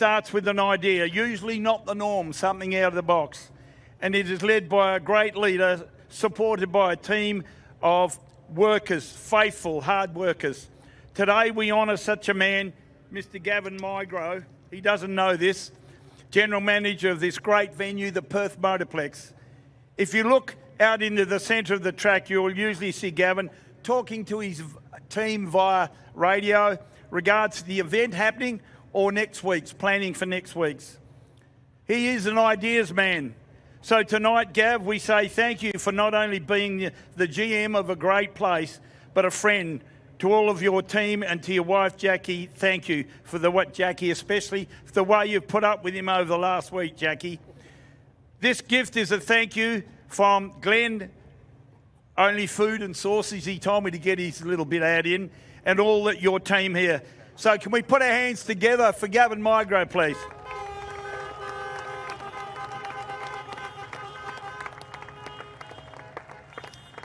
starts with an idea, usually not the norm, something out of the box. And it is led by a great leader, supported by a team of workers, faithful, hard workers. Today we honour such a man, Mr. Gavin Migro. He doesn't know this, General Manager of this great venue, the Perth Motorplex. If you look out into the centre of the track, you'll usually see Gavin talking to his team via radio regards to the event happening or next week's, planning for next week's. He is an ideas man. So tonight, Gav, we say thank you for not only being the GM of a great place, but a friend to all of your team, and to your wife, Jackie. Thank you for Jackie, especially for the way you've put up with him over the last week, Jackie. This gift is a thank you from Glenn, Only Food and Sauces. He told me to get his little bit out in, and all that your team here. So can we put our hands together for Gavin Migro, please?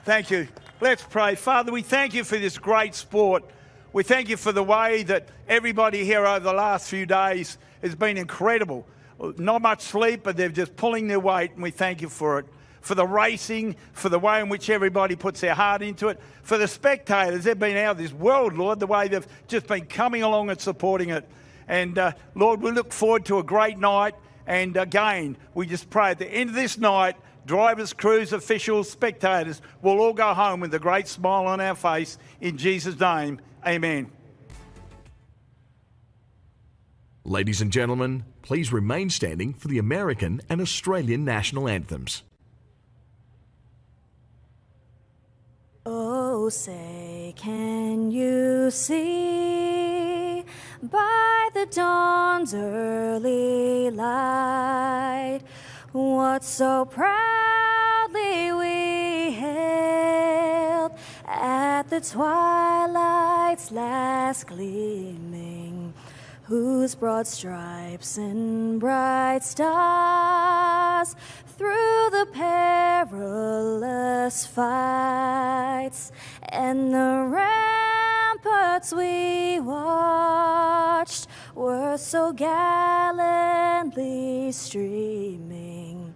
Thank you. Let's pray. Father, we thank you for this great sport. We thank you for the way that everybody here over the last few days has been incredible. Not much sleep, but they're just pulling their weight, and we thank you for it. For the racing, for the way in which everybody puts their heart into it. For the spectators, they've been out of this world, Lord, the way they've just been coming along and supporting it. And Lord, we look forward to a great night. And again, we just pray at the end of this night, drivers, crews, officials, spectators will all go home with a great smile on our face. In Jesus' name, amen. Ladies and gentlemen, please remain standing for the American and Australian national anthems. Oh, say, can you see by the dawn's early light what so proudly we hailed at the twilight's last gleaming, whose broad stripes and bright stars through the perilous fights and the ramparts we watched were so gallantly streaming,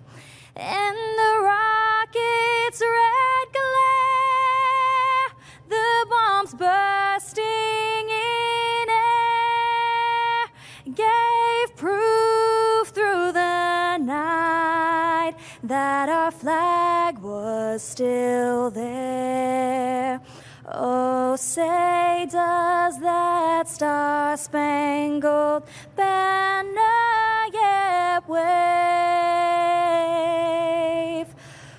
and the rockets' red glare, the bombs bursting in air, gave proof through the night that our flag was still there. Oh, say, does that star-spangled banner yet wave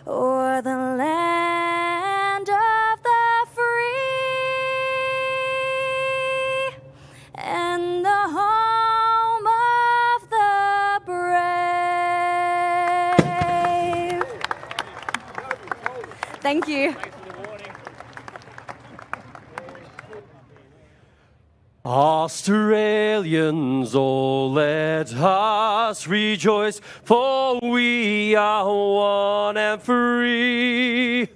o'er the land of the free and the home of the brave? Thank you. Australians, oh, let us rejoice, for we are one and free.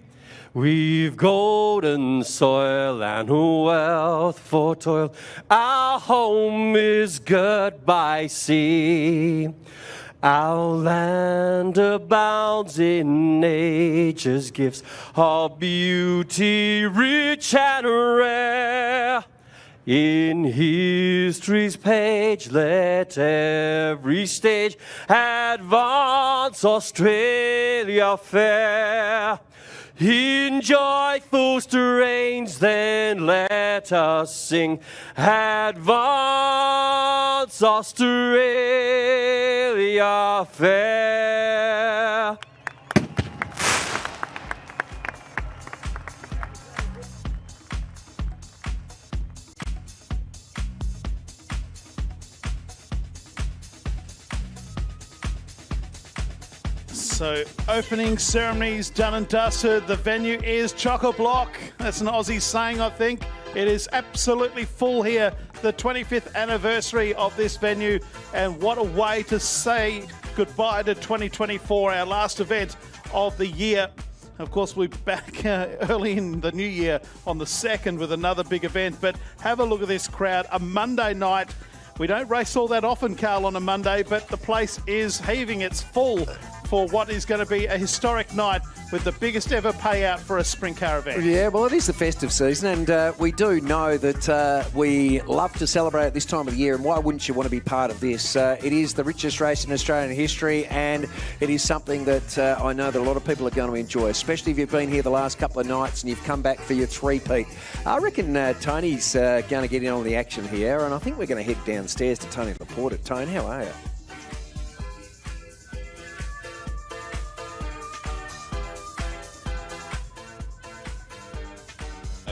We've golden soil and wealth for toil. Our home is good by sea. Our land abounds in nature's gifts, of beauty rich and rare. In history's page, let every stage advance Australia fair. In joyful strains, then let us sing, advance Australia fair. So, opening ceremonies done and dusted. The venue is chock-a-block. That's an Aussie saying, I think. It is absolutely full here. The 25th anniversary of this venue. And what a way to say goodbye to 2024, our last event of the year. Of course, we'll be back early in the new year on the 2nd with another big event. But have a look at this crowd. A Monday night We don't race all that often, Carl, on a Monday, but the place is heaving. It's full for what is going to be a historic night with the biggest ever payout for a sprint car event. Yeah, well, it is the festive season, and we do know that we love to celebrate at this time of the year, and why wouldn't you want to be part of this? It is the richest race in Australian history, and it is something that I know that a lot of people are going to enjoy, especially if you've been here the last couple of nights and you've come back for your three-peat. I reckon Tony's going to get in on the action here, and I think we're going to head downstairs to Tony Laporte. Tony, how are you?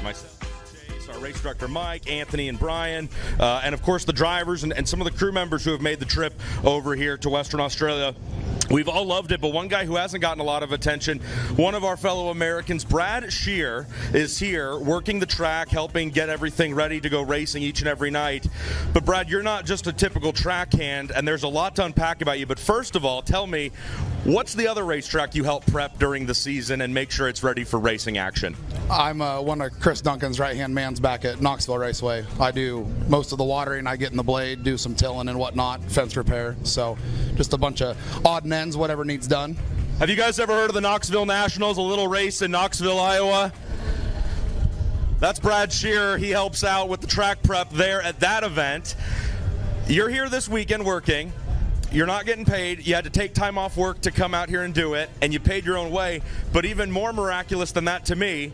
Myself, Chase, our race director Mike, Anthony, and Brian, and of course the drivers and some of the crew members who have made the trip over here to Western Australia. We've all loved it, but one guy who hasn't gotten a lot of attention, one of our fellow Americans, Brad Shear, is here working the track, helping get everything ready to go racing each and every night. But Brad, you're not just a typical track hand, and there's a lot to unpack about you. But first of all, tell me, what's the other racetrack you help prep during the season and make sure it's ready for racing action? I'm one of Chris Duncan's right-hand mans back at Knoxville Raceway. I do most of the watering. I get in the blade, do some tilling and whatnot, fence repair. So just a bunch of odd and ends, whatever needs done. Have you guys ever heard of the Knoxville Nationals, a little race in Knoxville, Iowa? That's Brad Shear. He helps out with the track prep there at that event. You're here this weekend working. You're not getting paid. You had to take time off work to come out here and do it, and you paid your own way. But even more miraculous than that to me,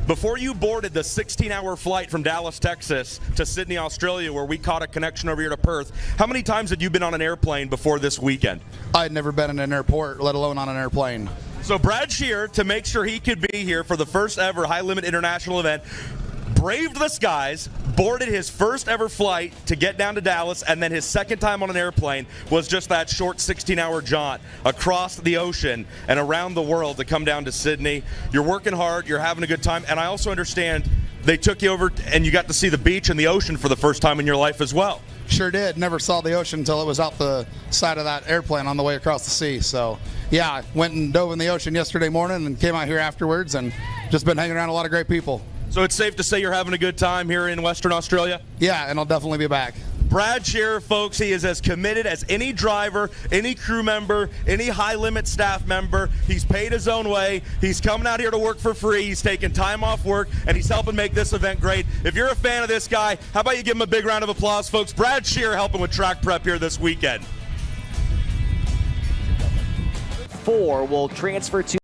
before you boarded the 16-hour flight from Dallas, Texas to Sydney, Australia, where we caught a connection over here to Perth, how many times had you been on an airplane before this weekend? I had never been in an airport, let alone on an airplane. So Brad Shear, to make sure he could be here for the first ever high-limit international event, braved the skies, boarded his first ever flight to get down to Dallas, and then his second time on an airplane was just that short 16-hour jaunt across the ocean and around the world to come down to Sydney. You're working hard, you're having a good time, and I also understand they took you over and you got to see the beach and the ocean for the first time in your life as well. Sure did. Never saw the ocean until it was out the side of that airplane on the way across the sea. So, yeah, I went and dove in the ocean yesterday morning and came out here afterwards and just been hanging around a lot of great people. So it's safe to say you're having a good time here in Western Australia? Yeah, and I'll definitely be back. Brad Shear, folks, he is as committed as any driver, any crew member, any high-limit staff member. He's paid his own way. He's coming out here to work for free. He's taking time off work, and he's helping make this event great. If you're a fan of this guy, how about you give him a big round of applause, folks? Brad Shear helping with track prep here this weekend. 4 will transfer to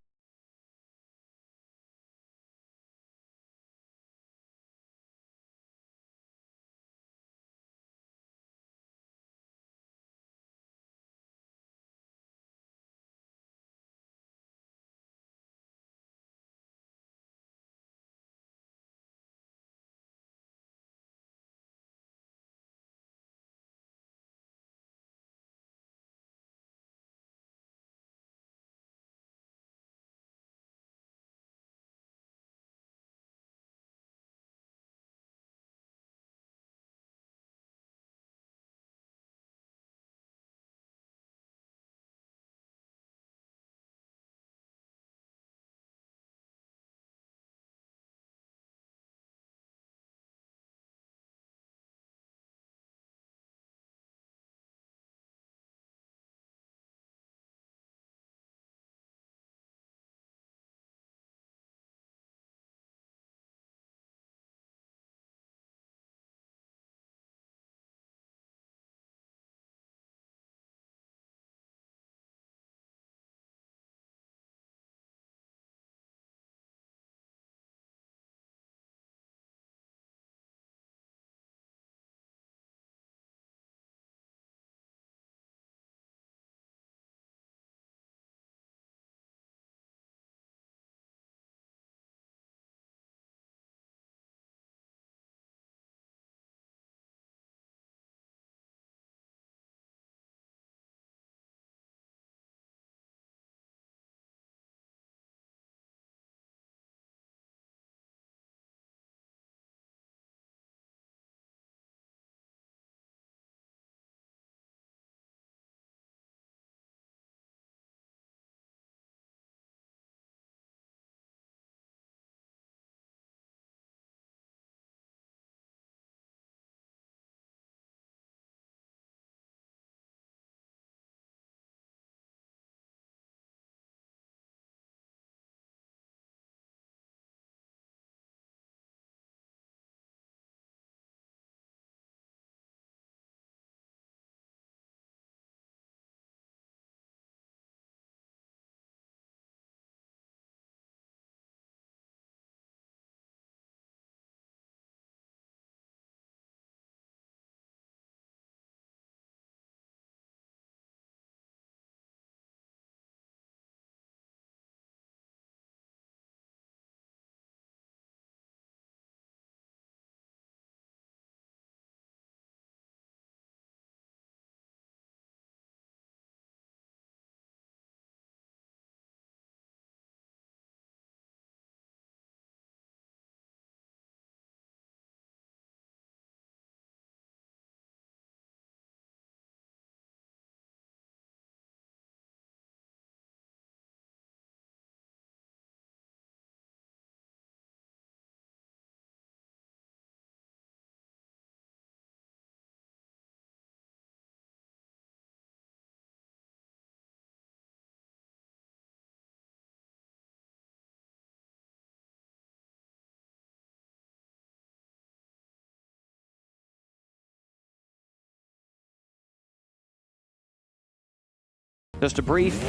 Just a brief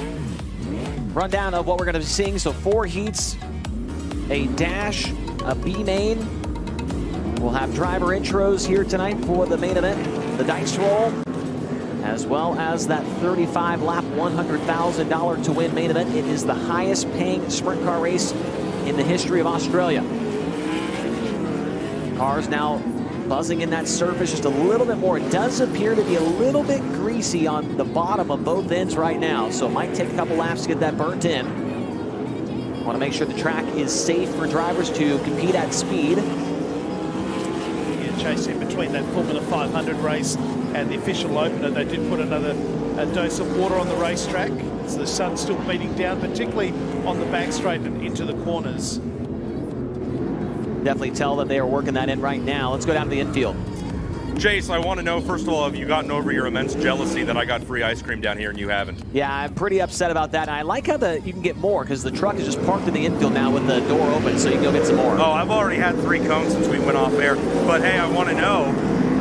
rundown of what we're going to be seeing. So 4 heats, a dash, a B main. We'll have driver intros here tonight for the main event, the dice roll, as well as that 35-lap, $100,000 to win main event. It is the highest paying sprint car race in the history of Australia. Cars now buzzing in that surface just a little bit more. It does appear to be a little bit greasy on the bottom of both ends right now, so it might take a couple laps to get that burnt in. Want to make sure the track is safe for drivers to compete at speed. Chase in between that Formula 500 race and the official opener. They did put another dose of water on the racetrack. So the sun's still beating down, particularly on the back straight and into the corners. Definitely tell that they are working that in right now. Let's go down to the infield. Jace, I want to know, first of all, have you gotten over your immense jealousy that I got free ice cream down here and you haven't? Yeah, I'm pretty upset about that. And I like how you can get more because the truck is just parked in the infield now with the door open, so you can go get some more. Oh, I've already had 3 cones since we went off air. But hey, I want to know,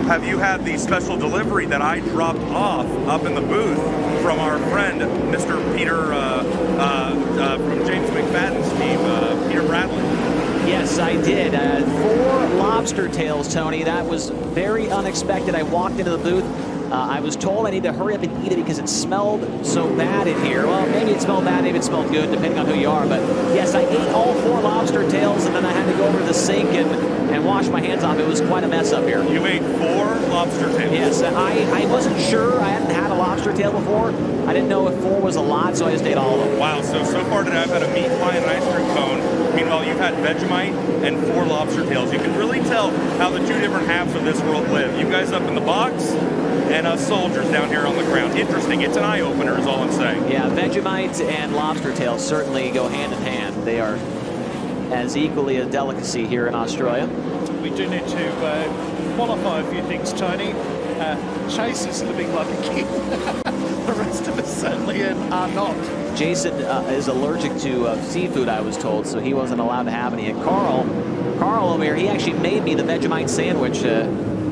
have you had the special delivery that I dropped off up in the booth from our friend, Mr. Peter, from James McFadden's team, Peter Bradley? Yes, I did. 4 lobster tails, Tony. That was very unexpected. I walked into the booth. I was told I need to hurry up and eat it because it smelled so bad in here. Well, maybe it smelled bad, maybe it smelled good, depending on who you are. But yes, I ate all 4 lobster tails, and then I had to go over to the sink and wash my hands off. It was quite a mess up here. You ate 4 lobster tails? Yes, I wasn't sure. I hadn't had a lobster tail before. I didn't know if 4 was a lot, so I just ate all of them. Wow, so far today I've had a meat pie and an ice cream cone. Meanwhile, you've had Vegemite and 4 lobster tails. You can really tell how the 2 different halves of this world live. You guys up in the box, and us soldiers down here on the ground. Interesting. It's an eye-opener is all I'm saying. Yeah, Vegemite and lobster tails certainly go hand in hand. They are as equally a delicacy here in Australia. We do need to qualify a few things, Tony. Chase is living like a king. The rest of us certainly are not. Jason is allergic to seafood, I was told, so he wasn't allowed to have any. And Carl over here, he actually made me the Vegemite sandwich.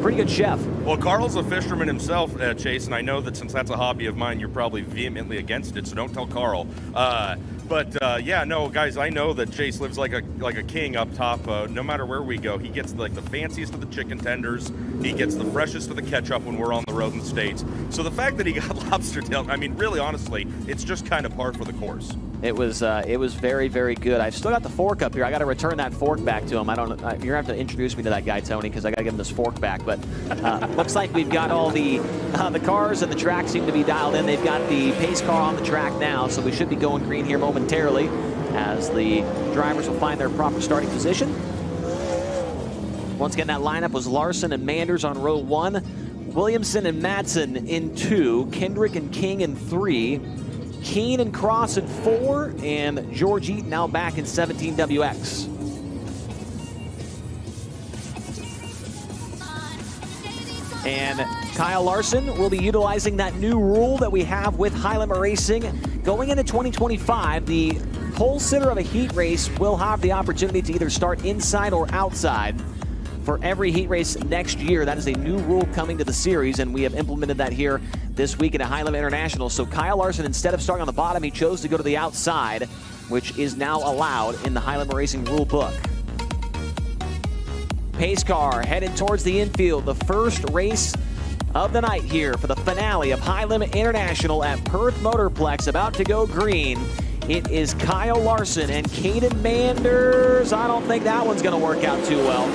Pretty good chef. Well, Carl's a fisherman himself, Chase, and I know that since that's a hobby of mine, you're probably vehemently against it, so don't tell Carl. Yeah, no, guys, I know that Chase lives like a king up top. No matter where we go, he gets like the fanciest of the chicken tenders. He gets the freshest of the ketchup when we're on the road in the States. So the fact that he got lobster tail, I mean, really, honestly, it's just kind of par for the course. It was very, very good. I've still got the fork up here. I got to return that fork back to him. You're going to have to introduce me to that guy, Tony, because I got to give him this fork back. But looks like we've got all the cars and the track seem to be dialed in. They've got the pace car on the track now, so we should be going green here momentarily as the drivers will find their proper starting position. Once again, that lineup was Larson and Manders on row 1, Williamson and Madsen in 2, Kendrick and King in 3, Keane and Cross in 4, and George Eaton now back in 17WX. And Kyle Larson will be utilizing that new rule that we have with Highlander Racing. Going into 2025, the pole sitter of a heat race will have the opportunity to either start inside or outside for every heat race next year. That is a new rule coming to the series, and we have implemented that here this week at High Limit International. So Kyle Larson, instead of starting on the bottom, he chose to go to the outside, which is now allowed in the High Limit Racing rule book. Pace car headed towards the infield. The first race of the night here for the finale of High Limit International at Perth Motorplex, about to go green. It is Kyle Larson and Caden Manders. I don't think that one's going to work out too well.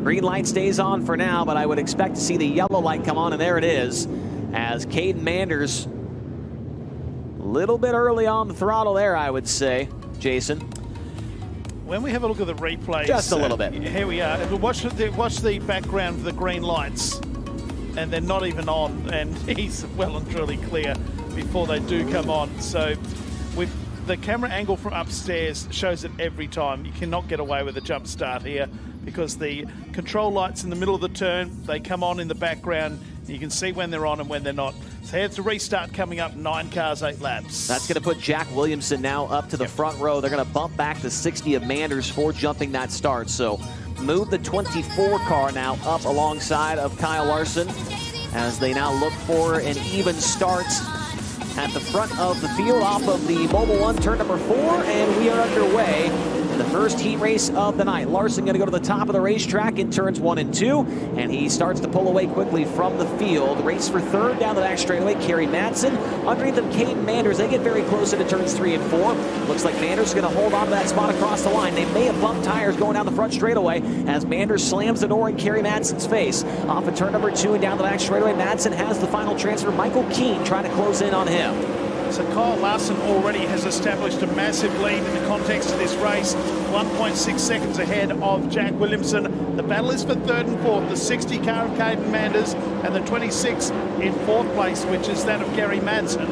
Green light stays on for now, but I would expect to see the yellow light come on, and there it is, as Caden Manders, a little bit early on the throttle there, I would say, Jason. When we have a look at the replays, just a little bit. Here we are. Watch the background of the green lights, and they're not even on, and he's well and truly clear before they do come on. So with the camera angle from upstairs shows it every time. You cannot get away with a jump start here because the control lights in the middle of the turn, they come on in the background. You can see when they're on and when they're not. So here's the restart coming up, 9 cars, 8 laps. That's going to put Jack Williamson now up to the front row. They're going to bump back the 60 of Manders for jumping that start. So move the 24 car now up alongside of Kyle Larson as they now look for an even start at the front of the field off of the Mobile One, turn number 4, and we are underway. The first heat race of the night. Larson going to go to the top of the racetrack in turns 1 and 2, and he starts to pull away quickly from the field. Race for third down the back straightaway, Kerry Madsen. Underneath them, Caden Manders. They get very close into turns 3 and 4. Looks like Manders is going to hold on to that spot across the line. They may have bumped tires going down the front straightaway as Manders slams the door in Kerry Madsen's face. Off of turn number 2 and down the back straightaway, Madsen has the final transfer. Michael Keane trying to close in on him. So Kyle Larson already has established a massive lead in the context of this race. 1.6 seconds ahead of Jack Williamson. The battle is for third and fourth. The 60 car of Caden Manders and the 26 in fourth place, which is that of Gary Madsen.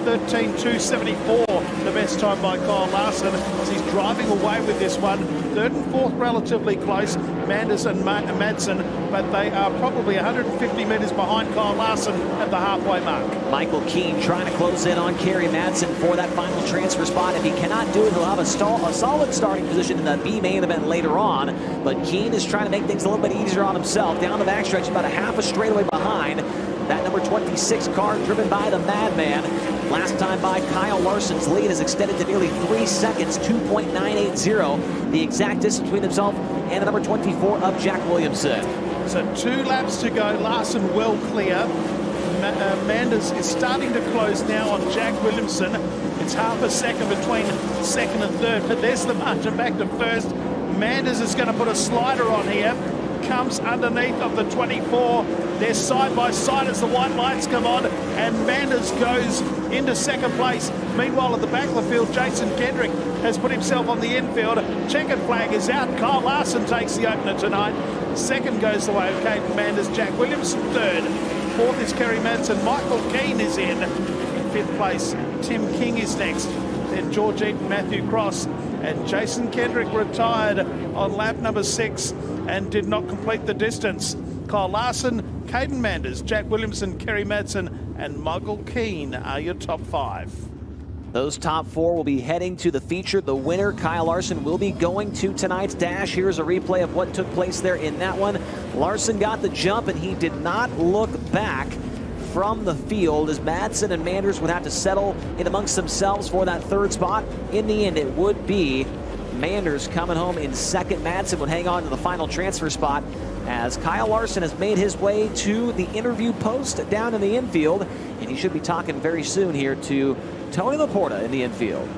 13.274, the best time by Kyle Larson as he's driving away with this one. Third and fourth relatively close, Manders and Madsen, but they are probably 150 metres behind Kyle Larson at the halfway mark. Michael Keane trying to close in on Kerry Madsen for that final transfer spot. If he cannot do it, he'll have a solid starting position in the B main event later on, but Keane is trying to make things a little bit easier on himself. Down the backstretch, about a half a straightaway behind that number 26 car driven by the Madman. Last time by, Kyle Larson's lead is extended to nearly 3 seconds, 2.980, the exact distance between himself and the number 24 of Jack Williamson. So 2 laps to go. Larson well clear. Manders is starting to close now on Jack Williamson. It's half a second between second and third, but there's the margin back to first. Manders is going to put a slider on here. Comes underneath of the 24. They're side by side as the white lights come on, and Manders goes into second place. Meanwhile, at the back of the field, Jason Kendrick has put himself on the infield. Checkered flag is out. Kyle Larson takes the opener tonight. Second goes the way of Caden Manders. Jack Williamson third. Fourth is Kerry Madsen. Michael Keane is in fifth place. Tim King is next. Then George Eaton, Matthew Cross, and Jason Kendrick retired on lap number 6 and did not complete the distance. Kyle Larson, Caden Manders, Jack Williamson, Kerry Madsen, and Michael Keane are your top 5. Those top 4 will be heading to the feature. The winner, Kyle Larson, will be going to tonight's dash. Here's a replay of what took place there in that one. Larson got the jump, and he did not look back from the field as Madsen and Manders would have to settle in amongst themselves for that third spot. In the end, it would be Manders coming home in second. Madsen would hang on to the final transfer spot as Kyle Larson has made his way to the interview post down in the infield, and he should be talking very soon here to Tony Laporta in the infield.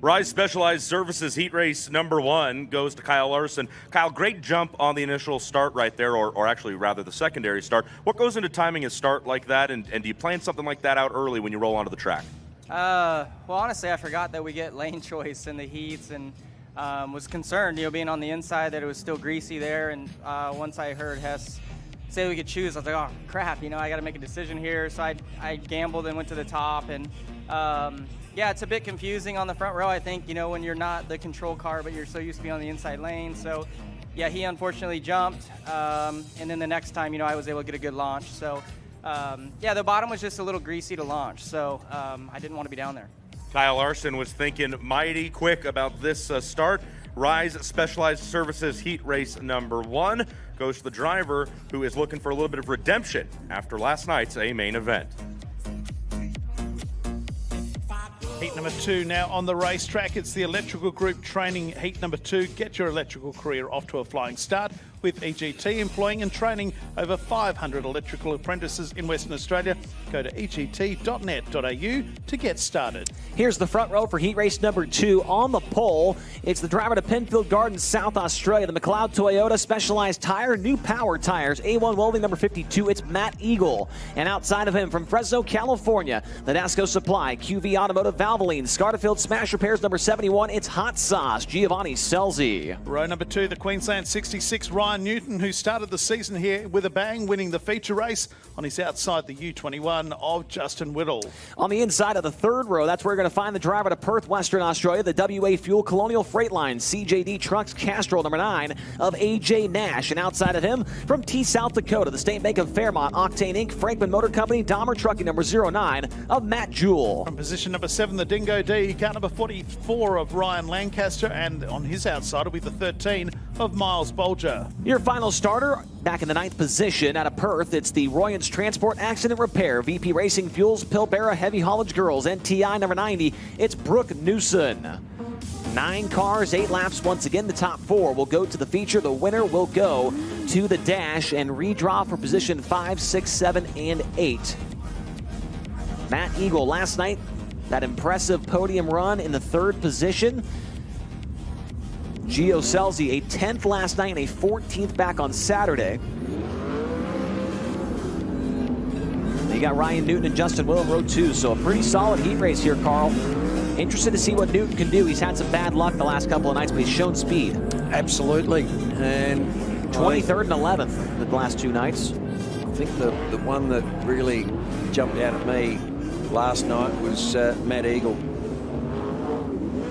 Rise Specialized Services Heat Race number 1 goes to Kyle Larson. Kyle, great jump on the initial start right there, or actually rather the secondary start. What goes into timing a start like that, and do you plan something like that out early when you roll onto the track? Well, honestly, I forgot that we get lane choice in the heats, and was concerned, being on the inside, that it was still greasy there. And once I heard Hess say we could choose, I was like, oh, crap, I got to make a decision here. So I gambled and went to the top, and yeah, it's a bit confusing on the front row, I think, when you're not the control car, but you're so used to being on the inside lane. So, yeah, he unfortunately jumped. And then the next time, I was able to get a good launch. So, yeah, the bottom was just a little greasy to launch. So I didn't want to be down there. Kyle Larson was thinking mighty quick about this start. Rise Specialized Services Heat Race number 1 goes to the driver who is looking for a little bit of redemption after last night's A main event. Heat number 2 now on the racetrack. It's the electrical group training heat number 2. Get your electrical career off to a flying start with EGT, employing and training over 500 electrical apprentices in Western Australia. Go to egt.net.au to get started. Here's the front row for heat race number 2. On the pole, it's the driver to Penfield Gardens, South Australia, the McLeod Toyota Specialized Tire, new power tires, A1 Welding number 52. It's Matt Egel. And outside of him, from Fresno, California, the Nasco Supply, QV Automotive, Valvoline, Scarterfield Smash Repairs number 71. It's Hot Sauce, Giovanni Selzy. Row number 2, the Queensland 66 Ryan Ryan Newton, who started the season here with a bang, winning the feature race on his outside, the U21 of Justin Whittle. On the inside of the third row, that's where you're going to find the driver to Perth, Western Australia, the WA Fuel Colonial Freightline, CJD Trucks, Castrol, number 9 of AJ Nash. And outside of him, from T South Dakota, the State Bank of Fairmont, Octane Inc., Franklin Motor Company, Dahmer Trucking, number 09 of Matt Jewell. From position number 7, the Dingo D, car number 44 of Ryan Lancaster, and on his outside will be the 13 of Miles Bolger. Your final starter, back in the 9th position out of Perth, it's the Royans Transport Accident Repair, VP Racing Fuels, Pilbara Heavy Haulage Girls, NTI number 90, it's Brooke Newson. 9 cars, 8 laps. Once again, the top 4 will go to the feature. The winner will go to the dash and redraw for position 5, 6, 7, and 8. Matt Egel last night, that impressive podium run in the 3rd position. Gio Scelzi, a 10th last night and a 14th back on Saturday. You got Ryan Newton and Justin Whittle in row 2, so a pretty solid heat race here, Carl. Interested to see what Newton can do. He's had some bad luck the last couple of nights, but he's shown speed. Absolutely. And 23rd and 11th the last 2 nights. I think the one that really jumped out at me last night was Matt Egel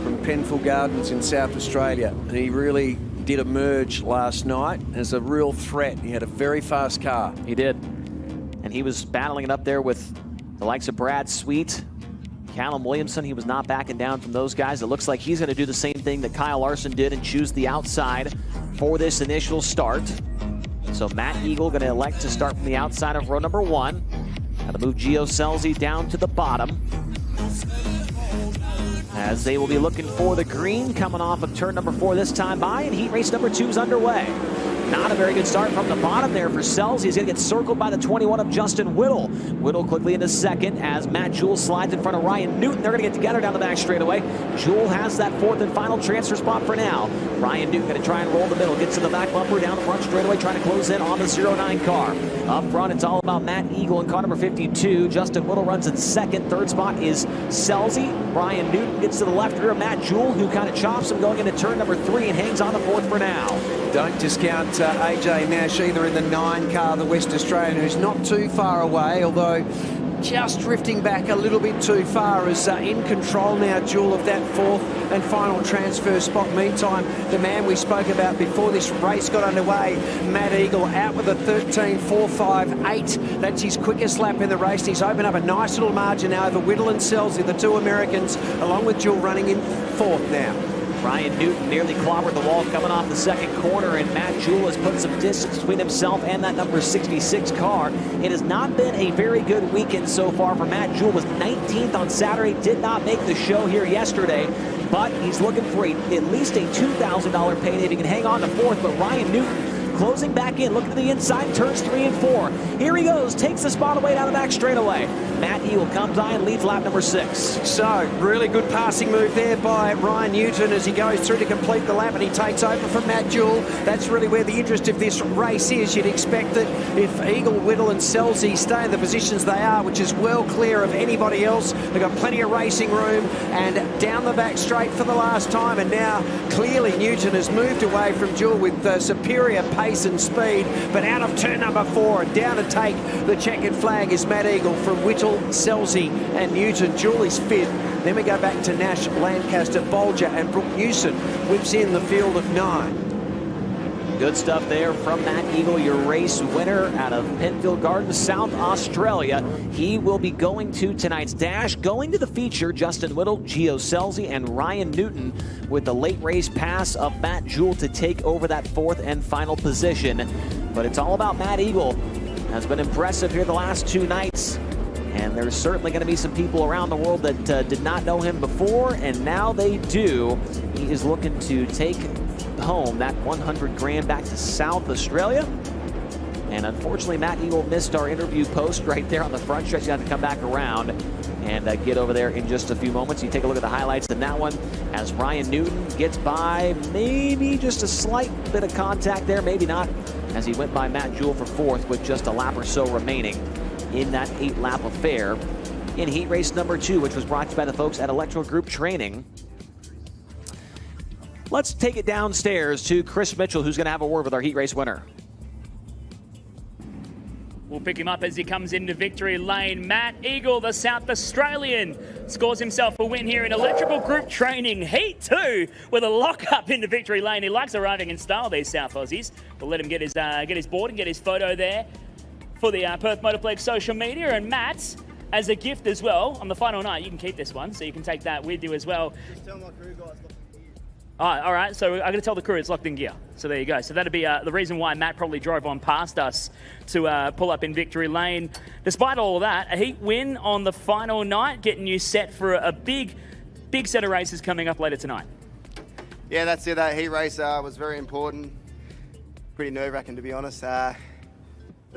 from Penfield Gardens in South Australia. And he really did emerge last night as a real threat. He had a very fast car. He did. And he was battling it up there with the likes of Brad Sweet, Callum Williamson. He was not backing down from those guys. It looks like he's going to do the same thing that Kyle Larson did and choose the outside for this initial start. So Matt Egel going to elect to start from the outside of row number 1. Got to move Gio Scelzi down to the bottom, as they will be looking for the green coming off of turn number 4 this time by, and heat race number 2 is underway. Not a very good start from the bottom there for Scelzi. He's going to get circled by the 21 of Justin Whittle. Whittle quickly into second as Matt Jewell slides in front of Ryan Newton. They're going to get together down the back straightaway. Jewell has that 4th and final transfer spot for now. Ryan Newton going to try and roll the middle. Gets to the back bumper down the front straightaway, trying to close in on the 09 car. Up front, it's all about Matt Egel in car number 52. Justin Whittle runs in second. 3rd spot is Scelzi. Ryan Newton gets to the left rear of Matt Jewell, who kind of chops him going into turn number 3 and hangs on the 4th for now. Don't discount AJ Nash either in the 9 car, the West Australian, who's not too far away, although just drifting back a little bit too far, is in control now, Jewell, of that 4th and final transfer spot. Meantime, the man we spoke about before this race got underway, Matt Egel, out with a 13.458. That's his quickest lap in the race. He's opened up a nice little margin now over Whittle and Scelzi, the 2 Americans, along with Jewell running in 4th now. Ryan Newton nearly clobbered the wall coming off the 2nd corner, and Matt Jewell has put some distance between himself and that number 66 car. It has not been a very good weekend so far for Matt Jewell. Was 19th on Saturday, did not make the show here yesterday, but he's looking for at least a $2,000 payday if he can hang on to 4th. But Ryan Newton closing back in, looking to the inside, turns 3 and 4. Here he goes, takes the spot away down the back straightaway. Matt Egel comes on and leads lap number 6. So, really good passing move there by Ryan Newton as he goes through to complete the lap, and he takes over from Matt Jewell. That's really where the interest of this race is. You'd expect that if Egel, Whittle and Scelzi stay in the positions they are, which is well clear of anybody else, they've got plenty of racing room, and down the back straight for the last time, and now clearly Newton has moved away from Jewell with superior pace and speed, but out of turn number 4, down to take the checkered flag is Matt Egel from Whittle, Scelzi and Newton. Jewell is 5th. Then we go back to Nash, Lancaster, Bolger and Brooke Newson whips in the field of 9. Good stuff there from Matt Egel, your race winner out of Penfield Gardens, South Australia. He will be going to tonight's dash. Going to the feature, Justin Whittle, Gio Scelzi, and Ryan Newton with the late race pass of Matt Jewell to take over that 4th and final position. But it's all about Matt Egel. Has been impressive here the last 2 nights. And there's certainly going to be some people around the world that did not know him before, and now they do. He is looking to take home that 100 grand back to South Australia. And unfortunately, Matt Egel missed our interview post right there on the front stretch. He's got to come back around and get over there in just a few moments. You take a look at the highlights in that one as Ryan Newton gets by, maybe just a slight bit of contact there, maybe not, as he went by Matt Jewell for 4th with just a lap or so remaining in that 8-lap affair in heat race number 2, which was brought to you by the folks at Electro Group Training. let's take it downstairs to Chris Mitchell, who's going to have a word with our heat race winner. We'll pick him up as he comes into victory lane. Matt Egel, the South Australian, scores himself a win here in electrical group training Heat 2 with a lock-up into victory lane. He likes arriving in style, these South Aussies. We'll let him get his board and get his photo there for the Perth Motorplex social media. And Matt, as a gift as well, on the final night, you can keep this one, so you can take that with you as well. Just tell my crew guys locked in gear. All right, so I'm going to tell the crew it's locked in gear. So there you go. So that'd be the reason why Matt probably drove on past us to pull up in victory lane. Despite all of that, a heat win on the final night, getting you set for a big set of races coming up later tonight. Yeah, that's it. That heat race was very important. Pretty nerve-wracking, to be honest. The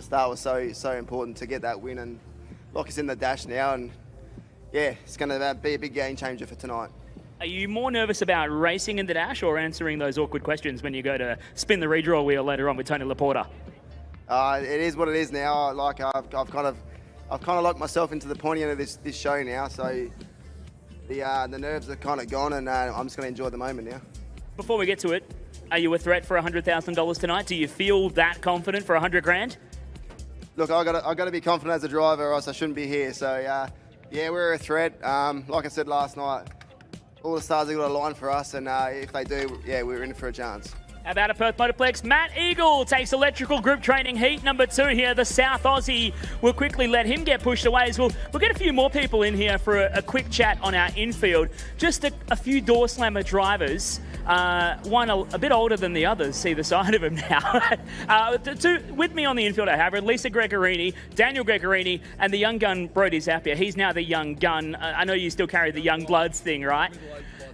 start was so important to get that win and lock us in the dash now. And yeah, it's going to be a big game changer for tonight. Are you more nervous about racing in the dash or answering those awkward questions when you go to spin the redraw wheel later on with Tony Laporta? It is what it is now. Like I've kind of locked myself into the pointy end of this show now. So the nerves are kind of gone, and I'm just going to enjoy the moment now. Before we get to it, are you a threat for $100,000 tonight? Do you feel that confident for $100 grand? Look, I got to be confident as a driver, or else I shouldn't be here. So yeah, we're a threat. Like I said last night, all the stars have got a line for us, and if they do, yeah, we're in for a chance. How about a Perth Motorplex? Matt Egel takes electrical group training heat number 2 here. The South Aussie will quickly let him get pushed away as we'll get a few more people in here for a quick chat on our infield. Just a few door slammer drivers. One a bit older than the others, see the side of him now. With me on the infield I have Lisa Gregorini, Daniel Gregorini, and the young gun Brody Zappia. He's now the young gun. I know you still carry the young bloods thing, right?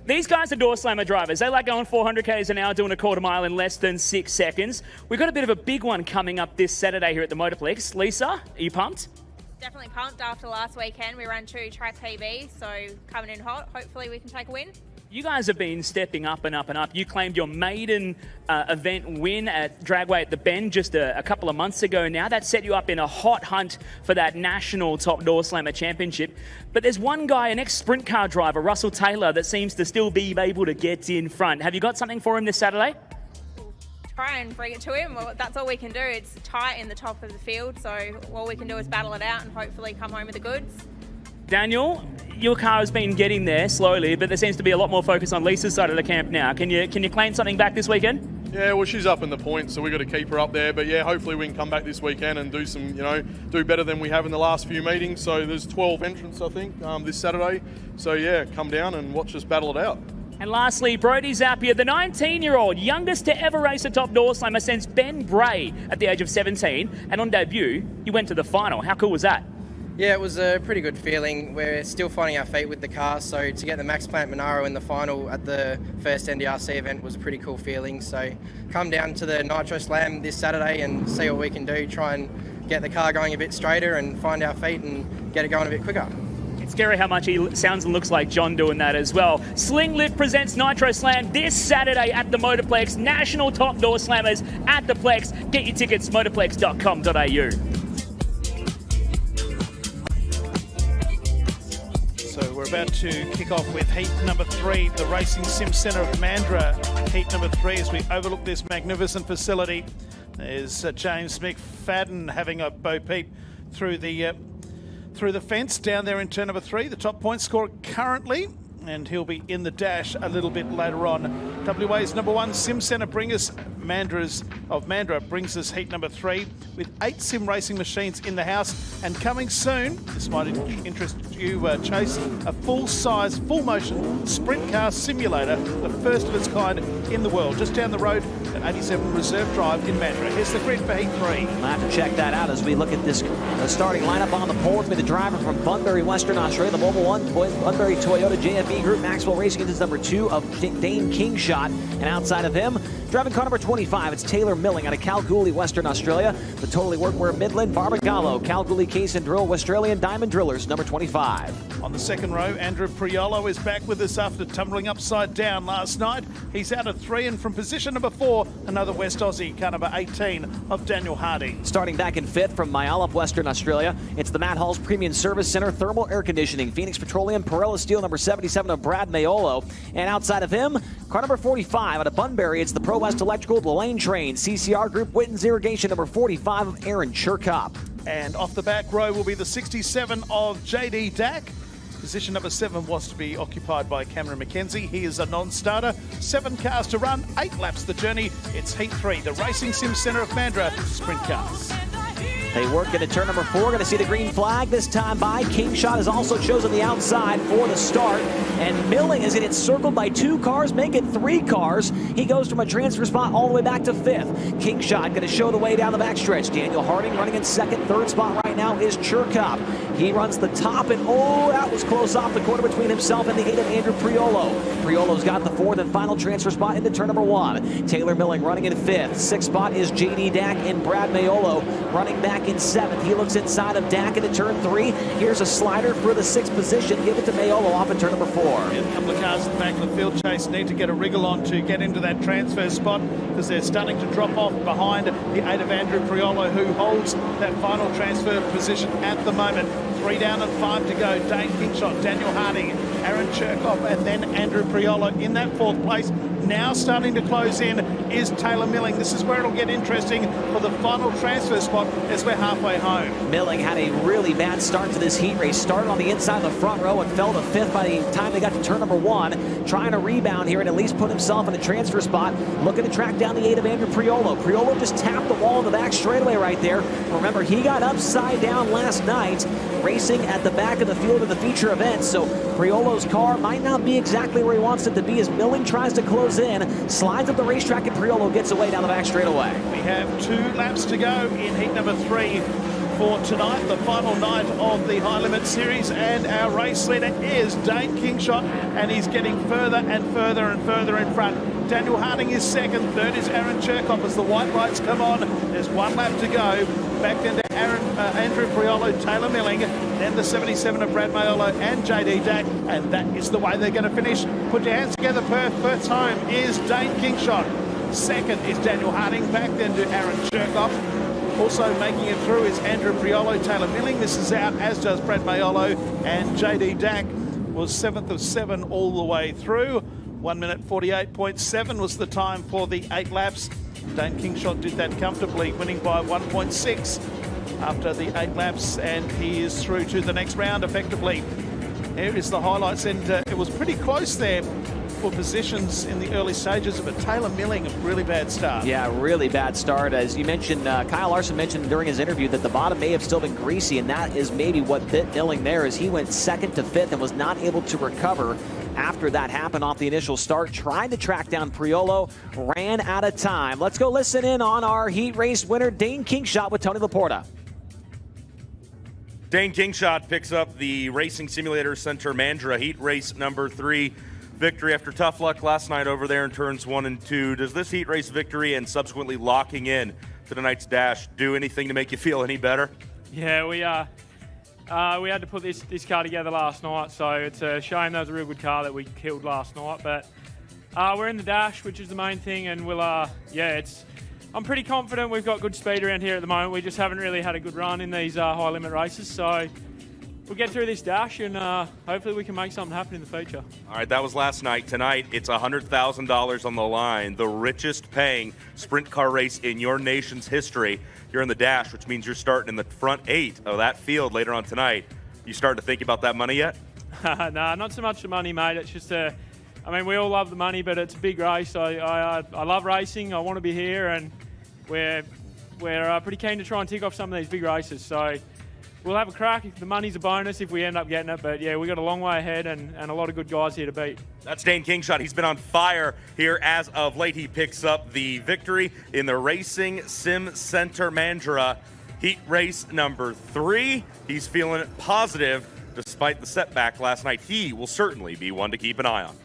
These guys are door slammer drivers. They like going 400 k's an hour, doing a quarter mile in less than 6 seconds. We've got a bit of a big one coming up this Saturday here at the Motorplex. Lisa, are you pumped? Definitely pumped. After last weekend, we ran 2 track PB, so coming in hot. Hopefully we can take a win. You guys have been stepping up and up and up. You claimed your maiden event win at Dragway at the Bend just a couple of months ago now. That set you up in a hot hunt for that national top door slammer championship. But there's one guy, an ex-sprint car driver, Russell Taylor, that seems to still be able to get in front. Have you got something for him this Saturday? Try and bring it to him. Well, that's all we can do. It's tight in the top of the field, so all we can do is battle it out and hopefully come home with the goods. Daniel, your car has been getting there slowly, but there seems to be a lot more focus on Lisa's side of the camp now. Can you claim something back this weekend? Yeah, well, she's up in the points, so we've got to keep her up there. But yeah, hopefully we can come back this weekend and do some, do better than we have in the last few meetings. So there's 12 entrants, I think, this Saturday. So yeah, come down and watch us battle it out. And lastly, Brody Zappia, the 19-year-old, youngest to ever race a top door slammer since Ben Bray at the age of 17. And on debut, you went to the final. How cool was that? Yeah, it was a pretty good feeling. We're still finding our feet with the car, so to get the Max Plant Monaro in the final at the first NDRC event was a pretty cool feeling. So come down to the Nitro Slam this Saturday and see what we can do, try and get the car going a bit straighter and find our feet and get it going a bit quicker. It's scary how much he sounds and looks like John doing that as well. Sling Lift presents Nitro Slam this Saturday at the Motorplex. National top door slammers at the Plex. Get your tickets, motorplex.com.au. So we're about to kick off with heat number 3, the Racing Sim Centre of Mandurah. Heat number 3 as we overlook this magnificent facility. There's James McFadden having a bo peep through the fence down there in turn number 3, the top point scorer currently, and he'll be in the dash a little bit later on. WA's number 1 Sim Centre Mandurah brings us heat number 3 with 8 sim racing machines in the house, and coming soon, this might interest you, Chase, a full-size, full-motion sprint car simulator, the first of its kind in the world, just down the road at 87 Reserve Drive in Mandurah. Here's the grid for heat 3. We'll have to check that out as we look at this starting lineup on the pole. With the driver from Bunbury, Western Australia, the Mobile 1, Bunbury Toyota JFE Group, Maxwell Racing is number 2 of Dayne Kingshott, and outside of him, driving car number 25, it's Taylor Milling out of Kalgoorlie, Western Australia. The Totally Workwear Midland, Barbagallo, Kalgoorlie Case and Drill, Australian Diamond Drillers, number 25. On the second row, Andrew Priolo is back with us after tumbling upside down last night. He's out of 3, and from position number 4, another West Aussie, car number 18 of Daniel Hardy. Starting back in 5th from Myallop, Western Australia, it's the Matt Hall's Premium Service Center Thermal Air Conditioning, Phoenix Petroleum, Perella Steel, number 77 of Brad Mayolo. And outside of him, Car number 45 out of Bunbury, it's the Pro West Electrical, the Lane Train, CCR Group, Witten's Irrigation, number 45 of Aaron Cherkop. And off the back row will be the 67 of JD Dack. Position number 7 was to be occupied by Cameron McKenzie. He is a non-starter. 7 cars to run, 8 laps the journey. It's Heat 3, the Racing Sim Centre of Mandurah Sprint Cars. They work into turn number 4. Going to see the green flag this time by Kingshott has also chosen the outside for the start. And Milling is going to get circled by 2 cars, make it 3 cars. He goes from a transfer spot all the way back to 5th. Kingshott going to show the way down the backstretch. Daniel Harding running in 2nd. 3rd spot right now is Cherkop. He runs the top, and oh, that was close off the corner between himself and the 8 of Andrew Priolo. Priolo's got the 4th and final transfer spot into turn number 1. Taylor Milling running in 5th. 6th spot is JD Dack and Brad Maiolo running back in 7th. He looks inside of Dack into turn 3. Here's a slider for the 6th position. Give it to Maiolo off in turn number 4. And a couple of cars at the back of the field chase need to get a wriggle on to get into that transfer spot because they're starting to drop off behind the 8 of Andrew Priolo, who holds that final transfer position at the moment. 3 down and 5 to go. Dayne Kingshott, Daniel Harding, Aaron Cherkop, and then Andrew Priolo in that 4th place. Now starting to close in is Taylor Milling. This is where it'll get interesting for the final transfer spot as we're halfway home. Milling had a really bad start to this heat race. Started on the inside of the front row and fell to 5th by the time they got to turn number 1. Trying to rebound here and at least put himself in a transfer spot. Looking to track down the 8 of Andrew Priolo. Priolo just tapped the wall in the back straightaway right there. Remember, he got upside down last night racing at the back of the field of the feature event. So Priolo's car might not be exactly where he wants it to be as Milling tries to close in, slides up the racetrack, and Priolo gets away down the back straightaway. We have 2 laps to go in heat number 3 for tonight, the final night of the High Limit Series, and our race leader is Dayne Kingshott, and he's getting further and further and further in front. Daniel Harding is 2nd, 3rd is Aaron Cherkop as the white lights come on. There's 1 lap to go. Back into Andrew Priolo, Taylor Milling, then the 77 of Brad Maiolo and JD Dack, and that is the way they're going to finish. Put your hands together, Perth. First home is Dayne Kingshott. 2nd is Daniel Harding, back then to Aaron Cherkop. Also making it through is Andrew Priolo, Taylor Milling. This is out, as does Brad Maiolo, and JD Dack was 7th of 7 all the way through. 1 minute 48.7 was the time for the 8 laps. Dayne Kingshott did that comfortably, winning by 1.6 after the 8 laps, and he is through to the next round effectively. Here is the highlights, and it was pretty close there for positions in the early stages, but Taylor Milling, a really bad start. Yeah, really bad start. As you mentioned, Kyle Larson mentioned during his interview that the bottom may have still been greasy, and that is maybe what bit Milling there, as he went 2nd to 5th and was not able to recover after that happened off the initial start. Tried to track down Priolo, ran out of time. Let's go listen in on our heat race winner, Dayne Kingshott, with Tony Laporta. Dayne Kingshott picks up the Racing Simulator Center Mandurah heat race number 3 victory after tough luck last night over there in turns 1 and 2. Does this heat race victory and subsequently locking in to tonight's dash do anything to make you feel any better? Yeah, we had to put this car together last night, so it's a shame that was a real good car that we killed last night. But we're in the dash, which is the main thing, and I'm pretty confident we've got good speed around here at the moment. We just haven't really had a good run in these high limit races, so we'll get through this dash and hopefully we can make something happen in the future. All right, that was last night. Tonight, it's $100,000 on the line, the richest paying sprint car race in your nation's history. You're in the dash, which means you're starting in the front 8 of that field later on tonight. You starting to think about that money yet? Nah, not so much the money, mate. It's just we all love the money, but it's a big race. I love racing. I want to be here, and we're pretty keen to try and tick off some of these big races. So we'll have a crack. The money's a bonus if we end up getting it. But, yeah, we got a long way ahead and a lot of good guys here to beat. That's Dayne Kingshott. He's been on fire here as of late. He picks up the victory in the Racing Sim Center Mandurah heat race number 3. He's feeling positive despite the setback last night. He will certainly be one to keep an eye on.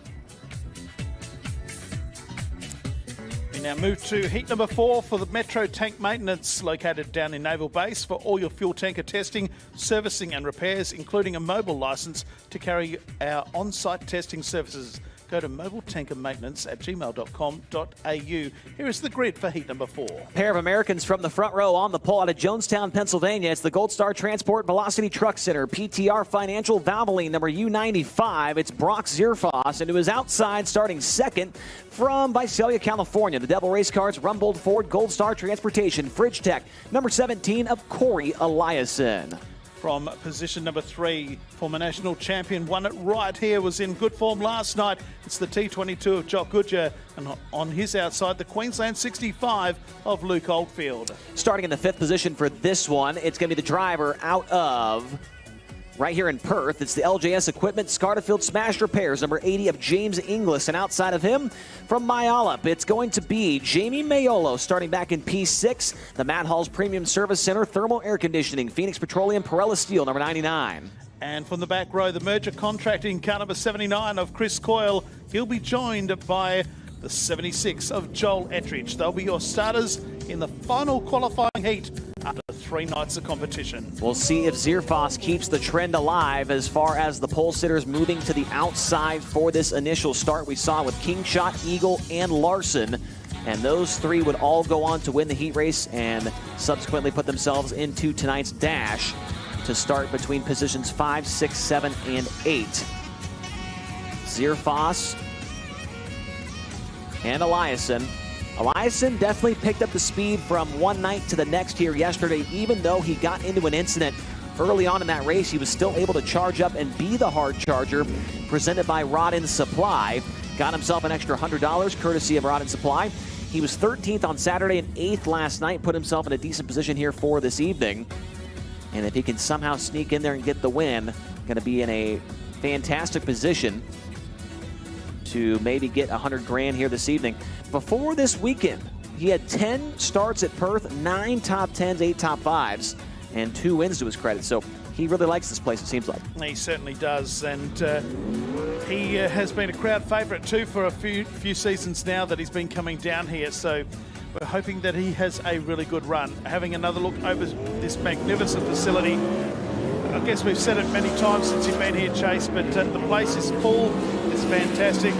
We now move to heat number 4 for the Metro Tank Maintenance, located down in Naval Base for all your fuel tanker testing, servicing and repairs, including a mobile licence to carry our on-site testing services. go to mobiletankermaintenance@gmail.com.au. Here is the grid for heat number 4. Pair of Americans from the front row on the pole out of Jonestown, Pennsylvania. It's the Gold Star Transport Velocity Truck Center, PTR Financial Valvoline, number U95. It's Brock Zearfoss, and to his outside, starting second from Visalia, California. The Devil Race Cars, Rumbold Ford, Gold Star Transportation, Fridge Tech, number 17 of Corey Eliason. From position number 3, former national champion, won it right here, was in good form last night. It's the T22 of Jock Goodyear, and on his outside, the Queensland 65 of Luke Oldfield. Starting in the 5th position for this one, it's going to be the driver out of right here in Perth. It's the LJS Equipment Scarterfield Smash Repairs, number 80 of James Inglis. And outside of him, from Myallop, it's going to be Jamie Mayolo, starting back in P6. The Matt Halls Premium Service Center, Thermal Air Conditioning, Phoenix Petroleum, Perella Steel, number 99. And from the back row, the Merger Contracting, car number 79 of Chris Coyle. He'll be joined by the 76 of Joel Ettridge. They'll be your starters in the final qualifying heat after 3 nights of competition. We'll see if Zearfoss keeps the trend alive as far as the pole sitters moving to the outside for this initial start. We saw with Kingshott, Egel, and Larson. And those 3 would all go on to win the heat race and subsequently put themselves into tonight's dash to start between positions 5, 6, 7, and 8. Zearfoss and Eliason. Eliason definitely picked up the speed from one night to the next here yesterday. Even though he got into an incident early on in that race, he was still able to charge up and be the hard charger presented by Rod and Supply. Got himself an extra $100 courtesy of Rod and Supply. He was 13th on Saturday and 8th last night, put himself in a decent position here for this evening. And if he can somehow sneak in there and get the win, going to be in a fantastic position to maybe get $100,000 here this evening. Before this weekend, he had 10 starts at Perth, 9 top 10s, 8 top 5s, and 2 wins to his credit. So he really likes this place, it seems like. He certainly does, and he has been a crowd favourite too for a few seasons now that he's been coming down here. So we're hoping that he has a really good run. Having another look over this magnificent facility. I guess we've said it many times since you've been here, Chase, but the place is full. It's fantastic.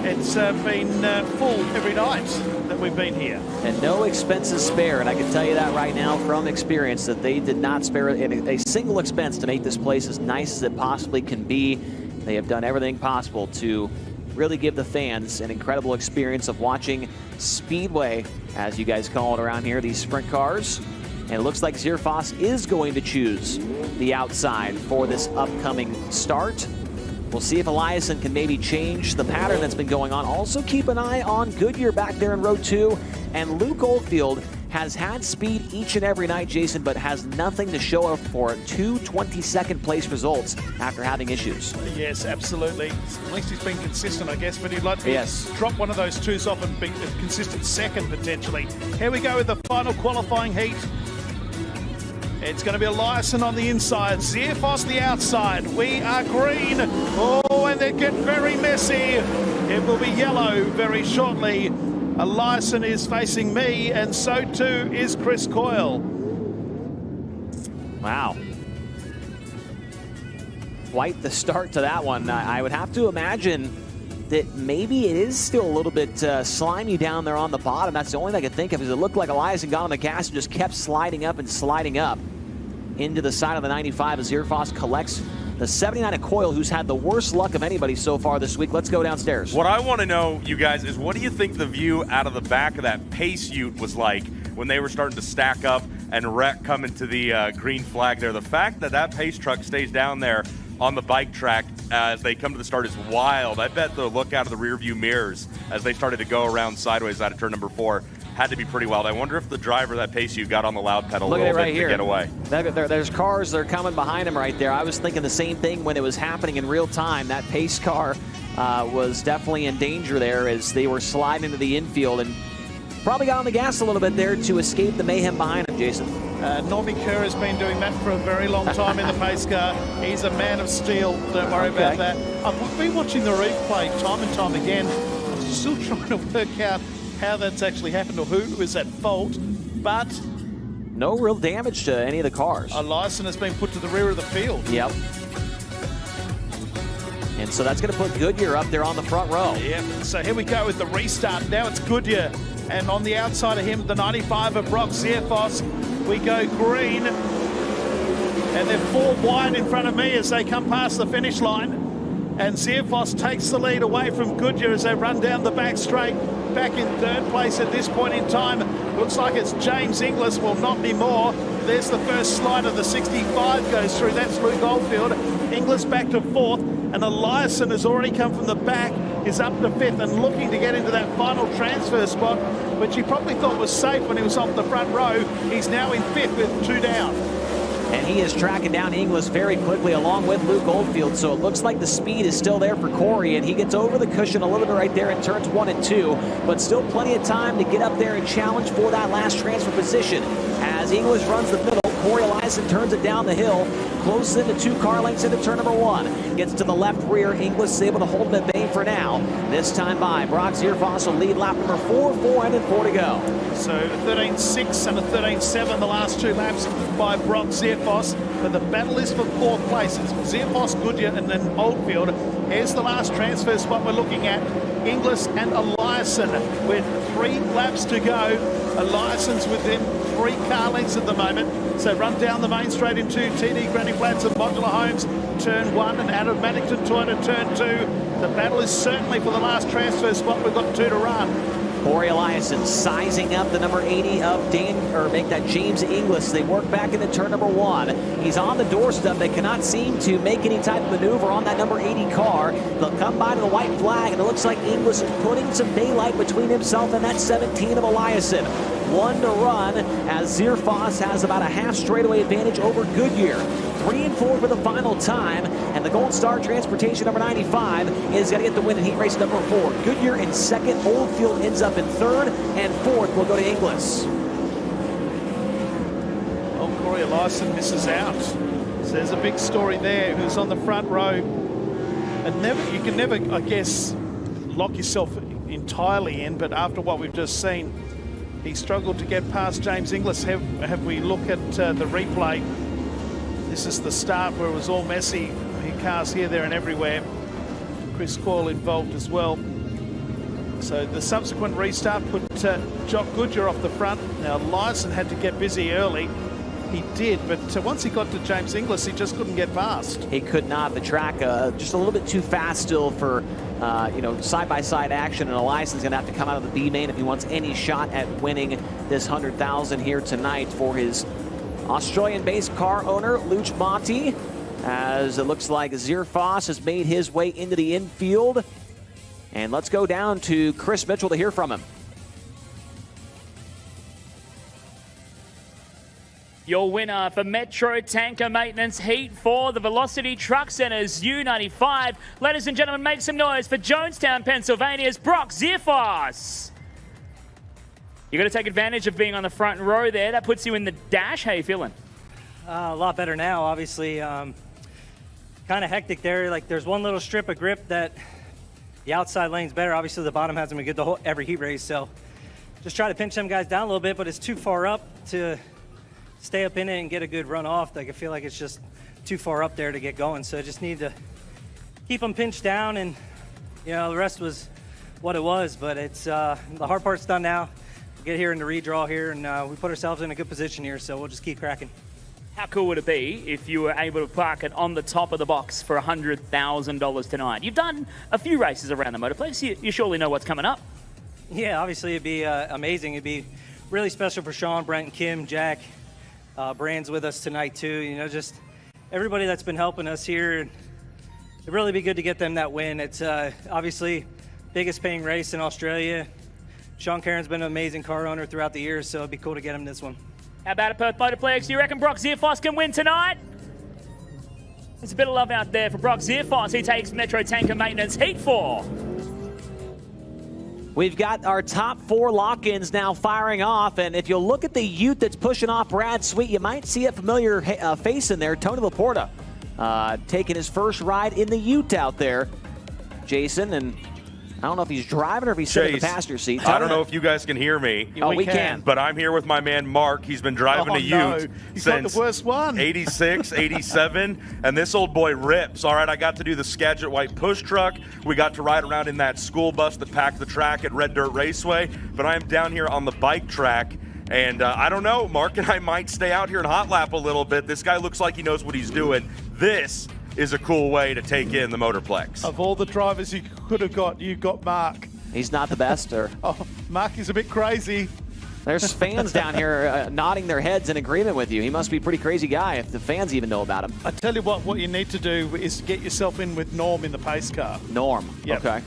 It's been full every night that we've been here. And no expenses spared. And I can tell you that right now from experience that they did not spare a single expense to make this place as nice as it possibly can be. They have done everything possible to really give the fans an incredible experience of watching Speedway, as you guys call it around here, these sprint cars. And it looks like Zearfoss is going to choose the outside for this upcoming start. We'll see if Eliason can maybe change the pattern that's been going on. Also keep an eye on Goodyear back there in row 2. And Luke Oldfield has had speed each and every night, Jason, but has nothing to show up for 2 22nd place results after having issues. Yes, absolutely. At least he's been consistent, I guess, but he'd like to drop one of those 2s off and be a consistent second, potentially. Here we go with the final qualifying heat. It's going to be Eliason on the inside, Zearfoss the outside. We are green. Oh, and they get very messy. It will be yellow very shortly. Eliason is facing me, and so too is Chris Coyle. Wow. Quite the start to that one. I would have to imagine that maybe it is still a little bit slimy down there on the bottom. That's the only thing I could think of, is it looked like Eliason got on the gas and just kept sliding up and sliding up into the side of the 95 as Zearfoss collects the 79 of Coyle, who's had the worst luck of anybody so far this week. Let's go downstairs. What I want to know, you guys, is what do you think the view out of the back of that pace ute was like when they were starting to stack up and wreck coming to the green flag there? The fact that that pace truck stays down there on the bike track as they come to the start is wild. I bet the look out of the rear view mirrors as they started to go around sideways out of turn number 4 had to be pretty wild. I wonder if the driver of that pace ute got on the loud pedal a little bit to get away. There's cars that are coming behind him right there. I was thinking the same thing when it was happening in real time. That pace car was definitely in danger there as they were sliding into the infield and probably got on the gas a little bit there to escape the mayhem behind him, Jason. Normie Kerr has been doing that for a very long time in the pace car. He's a man of steel. Don't worry about that. I've been watching the replay time and time again. I'm still trying to work out how that's actually happened or who is at fault, but no real damage to any of the cars. Eliason has been put to the rear of the field. Yep. And so that's going to put Goodyear up there on the front row. Yep. So here we go with the restart. Now it's Goodyear. And on the outside of him, the 95 of Brock Zearfoss. We go green. And they're 4 wide in front of me as they come past the finish line. And Zearfoss takes the lead away from Goodyear as they run down the back straight. Back in third place at this point in time. Looks like it's James Inglis. Well, not anymore. There's the first slide of the 65 goes through. That's Luke Oldfield. Inglis back to 4th. And Eliasson has already come from the back. Is up to 5th and looking to get into that final transfer spot, which he probably thought was safe when he was off the front row. He's now in 5th with 2 down. And he is tracking down Inglis very quickly along with Luke Oldfield. So it looks like the speed is still there for Corey, and he gets over the cushion a little bit right there in turns 1 and 2. But still plenty of time to get up there and challenge for that last transfer position. As Inglis runs the middle, Corey Eliasson turns it down the hill, closes into 2 car lengths into turn number 1. Gets to the left rear. Inglis is able to hold him at bay for now. This time by Brock Zearfoss will lead lap number 4, 404 to go. So a 13.6 and a 13.7 the last 2 laps by Brock Zearfoss. But the battle is for 4th place. It's Zearfoss, Goodyear, and then Oldfield. Here's the last transfer spot we're looking at. Inglis and Eliasson with 3 laps to go. Eliasson's within 3 car lengths at the moment. So run down the main straight into TD Granny Flats and Modular Homes, turn 1, and Adam Maddington Toyota, turn 2. The battle is certainly for the last transfer spot. We've got 2 to run. Corey Eliasson sizing up the number 80 of James Inglis. They work back into turn number 1. He's on the doorstep. They cannot seem to make any type of maneuver on that number 80 car. They'll come by to the white flag, and it looks like Inglis is putting some daylight between himself and that 17 of Eliasson. 1 to run as Zearfoss has about a half straightaway advantage over Goodyear. 3 and 4 for the final time, and the Gold Star Transportation number 95 is going to get the win in heat race number 4. Goodyear in 2nd, Oldfield ends up in 3rd, and 4th will go to Inglis. Oh, Corey Eliasson misses out. So there's a big story there. Who's on the front row, and you can never, I guess, lock yourself entirely in. But after what we've just seen, he struggled to get past James Inglis. Have we look at the replay? This is the start where it was all messy. Cars here, there and everywhere. Chris Coyle involved as well. So the subsequent restart put Jock Goodyear off the front. Now Larson had to get busy early. He did, but once he got to James Inglis, he just couldn't get past. He could not. The track just a little bit too fast still for side-by-side action, and Eliasson's going to have to come out of the B main if he wants any shot at winning this 100,000 here tonight for his Australian-based car owner, Luch Monty, as it looks like Zearfoss has made his way into the infield. And let's go down to Chris Mitchell to hear from him. Your winner for Metro Tanker Maintenance Heat 4, the Velocity Truck Center's U95. Ladies and gentlemen, make some noise for Jonestown, Pennsylvania's Brock Zearfoss. You're going to take advantage of being on the front row there. That puts you in the dash. How you feeling? A lot better now, obviously. Kind of hectic there. Like, there's one little strip of grip that the outside lane's better. Obviously, the bottom hasn't been good every heat race, so just try to pinch them guys down a little bit, but it's too far up to stay up in it and get a good run off. Like, I feel like it's just too far up there to get going, so I just need to keep them pinched down, and, the rest was what it was, but it's the hard part's done now. We'll get here in the redraw here, and we put ourselves in a good position here, so we'll just keep cracking. How cool would it be if you were able to park it on the top of the box for $100,000 tonight? You've done a few races around the Motorplex. You surely know what's coming up. Yeah, obviously it'd be amazing. It'd be really special for Sean, Brent, and Kim, Jack. Brand's with us tonight too. Just everybody that's been helping us here. It'd really be good to get them that win. It's obviously biggest paying race in Australia. Sean Caron's been an amazing car owner throughout the years, so it'd be cool to get him this one. How about a Perth Motorplex? Do you reckon Brock Zearfoss can win tonight? There's a bit of love out there for Brock Zearfoss. He takes Metro Tanker Maintenance Heat 4. We've got our top 4 lock-ins now firing off, and if you'll look at the Ute that's pushing off Brad Sweet, you might see a familiar face in there, Tony Laporta, taking his first ride in the Ute out there. Jason, and I don't know if he's driving or if he's sitting in the Chase, passenger seat. I don't know if you guys can hear me. Oh, we can. But I'm here with my man Mark. He's been driving a Ute He's since got the worst one. 86, 87, and this old boy rips. All right, I got to do the Skagit White push truck. We got to ride around in that school bus that packed the track at Red Dirt Raceway. But I am down here on the bike track, and I don't know. Mark and I might stay out here and hot lap a little bit. This guy looks like he knows what he's doing. This is a cool way to take in the Motorplex. Of all the drivers you could have got, you got Mark. He's not the best, or? Oh, Mark is a bit crazy. There's fans down here nodding their heads in agreement with you. He must be a pretty crazy guy if the fans even know about him. I tell you what you need to do is get yourself in with Norm in the pace car. Norm, Yep. okay.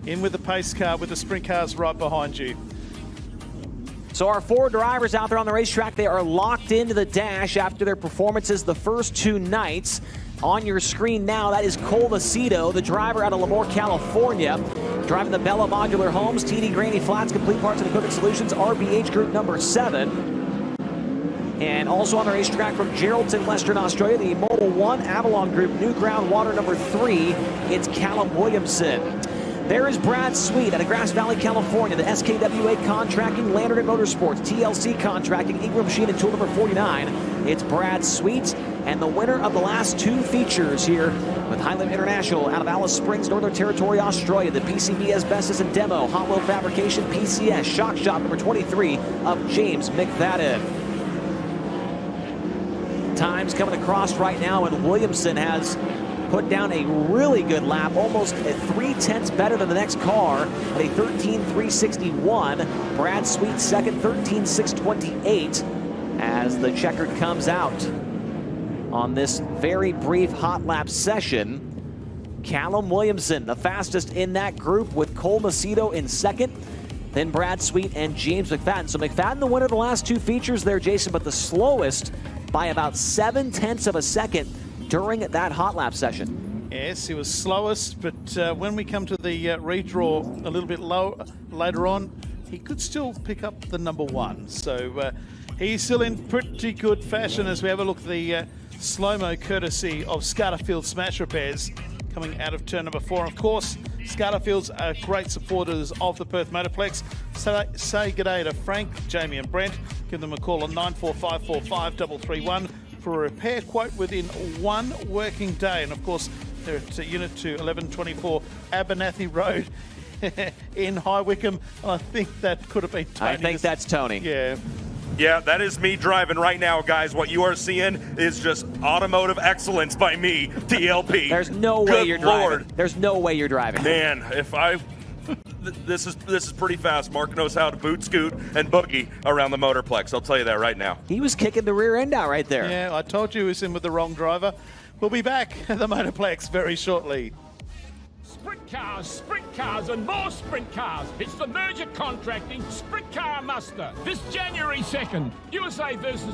In with the pace car with the sprint cars right behind you. So our 4 drivers out there on the racetrack, they are locked into the dash after their performances the first 2 nights. On your screen now, that is Cole Macedo, the driver out of Lemoore, California, driving the Bella Modular Homes, TD Granny Flats, Complete Parts and Equipment Solutions, RBH Group number 7. And also on the racetrack from Geraldton, Western Australia, the Mobil 1 Avalon Group, New Ground Water number 3, it's Callum Williamson. There is Brad Sweet out of Grass Valley, California, the SKWA Contracting, Landert Motorsports, TLC Contracting, Ingram Machine and Tool number 49. It's Brad Sweet, and the winner of the last 2 features here with Highland International out of Alice Springs, Northern Territory, Australia, the PCB Asbestos and Demo, Hot Wheel Fabrication, PCS, Shock Shop number 23 of James McFadden. Times coming across right now, and Williamson has put down a really good lap, almost at 3/10 better than the next car at a 13.361. Brad Sweet second, 13.628 as the checkered comes out on this very brief hot lap session. Callum Williamson, the fastest in that group, with Cole Macedo in second, then Brad Sweet and James McFadden. So McFadden the winner of the last 2 features there, Jason, but the slowest by about 0.7 of a second during that hot lap session. Yes, he was slowest, but when we come to the redraw a little bit later on, he could still pick up the number 1. So he's still in pretty good fashion as we have a look at the slow-mo courtesy of Scatterfield Smash Repairs coming out of turn number 4. And of course, Scatterfields are great supporters of the Perth Motorplex. So say good day to Frank, Jamie and Brent. Give them a call on 94545331 for a repair quote within 1 working day. And of course, they're at Unit 2, 1124 Abernathy Road in High Wycombe. And I think that could have been Tony. I think that's Tony. Yeah. Yeah, that is me driving right now, guys. What you are seeing is just automotive excellence by me, TLP. There's no way you're driving. There's no way you're driving. Man, if I... This is pretty fast. Mark knows how to boot, scoot, and boogie around the Motorplex. I'll tell you that right now. He was kicking the rear end out right there. Yeah, I told you he was in with the wrong driver. We'll be back at the Motorplex very shortly. Sprint cars, and more sprint cars. It's the Merger Contracting Sprint Car Muster. This January 2nd, USA versus